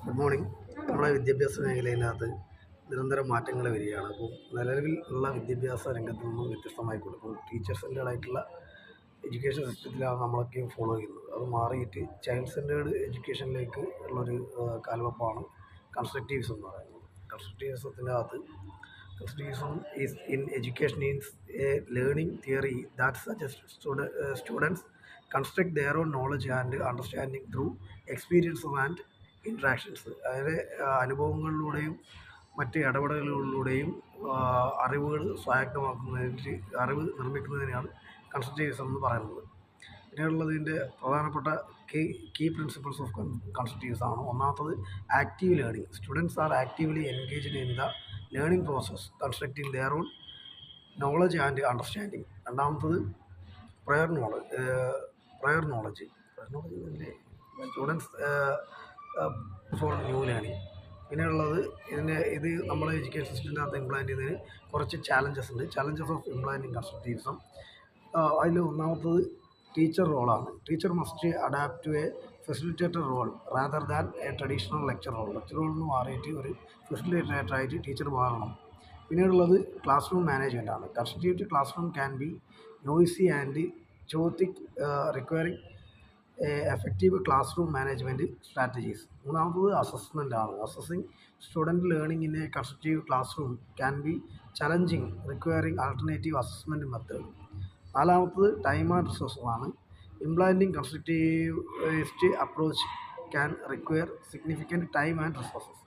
Good morning. നമ്മുടെ വിദ്യാഭ്യാസ മേഖലയിനകത്ത് നിരന്തരം മാറ്റങ്ങൾ വരികയാണ്. അപ്പോൾ നിലവിൽ ഉള്ള വിദ്യാഭ്യാസ രംഗത്ത് നിന്നും വ്യത്യസ്തമായിക്കൊണ്ട് ഇപ്പോൾ ടീച്ചർ സെൻറ്റേഡ് ആയിട്ടുള്ള എഡ്യൂക്കേഷൻ സിസ്റ്റത്തിലാണ് നമ്മളൊക്കെ ഫോളോ ചെയ്യുന്നത്. അത് മാറിയിട്ട് ചൈൽഡ് സെൻറ്റേഡ് എഡ്യൂക്കേഷനിലേക്ക് ഉള്ളൊരു കാൽവെപ്പാണ് കൺസ്ട്രക്റ്റിവിസം എന്ന് പറയുന്നത്. കൺസ്ട്രക്റ്റിവിസത്തിനകത്ത് constructivism is in education is a learning theory that suggest students construct their own knowledge and understanding through experiences and interactions. അതായത് അനുഭവങ്ങളിലൂടെയും മറ്റ് ഇടപെടലുകളിലൂടെയും അറിവുകൾ സ്വായത്തമാക്കുന്നതിന് അറിവ് നിർമ്മിക്കുന്നതിനാണ് കൺസ്ട്രക്റ്റിവിസം എന്ന് പറയുന്നത്. പിന്നെയുള്ളതിൻ്റെ പ്രധാനപ്പെട്ട കീ പ്രിൻസിപ്പിൾസ് ഓഫ് കൺസ്ട്രക്റ്റിവിസം ആണ്. ഒന്നാമത്തത് active learning. Students are actively engaged in the learning process constructing their own knowledge and understanding. രണ്ടാമത്തത് prior knowledge students for new learning. പിന്നെയുള്ളത് ഇത് നമ്മുടെ എഡ്യൂക്കേഷൻ സിസ്റ്റത്തിനകത്ത് ഇംപ്ലിമെൻറ്റ് ചെയ്യുന്നതിന് കുറച്ച് ചാലഞ്ചസ് ഉണ്ട്. Challenges of implementing constructivism. അതിൽ ഒന്നാമത്തത് ടീച്ചർ റോളാണ്. Teacher must adapt to a facilitator role rather than a traditional lecture role. Lecture റോളിൽ നിന്ന് മാറിയിട്ട് ഒരു ഫെസിലിറ്റേറ്ററായിട്ട് ടീച്ചർ മാറണം. പിന്നീടുള്ളത് ക്ലാസ് റൂം മാനേജ്മെൻ്റ് ആണ്. Constructive classroom can be noisy and chaotic, requiring effective classroom management strategies. മൂന്നാമത്തത് assessment ആണ്. Assessing student learning in a constructive classroom can be challenging, requiring alternative assessment method. നാലാമത്തത് time and resources ആണ്. Implementing constructivist approach can require significant time and resources.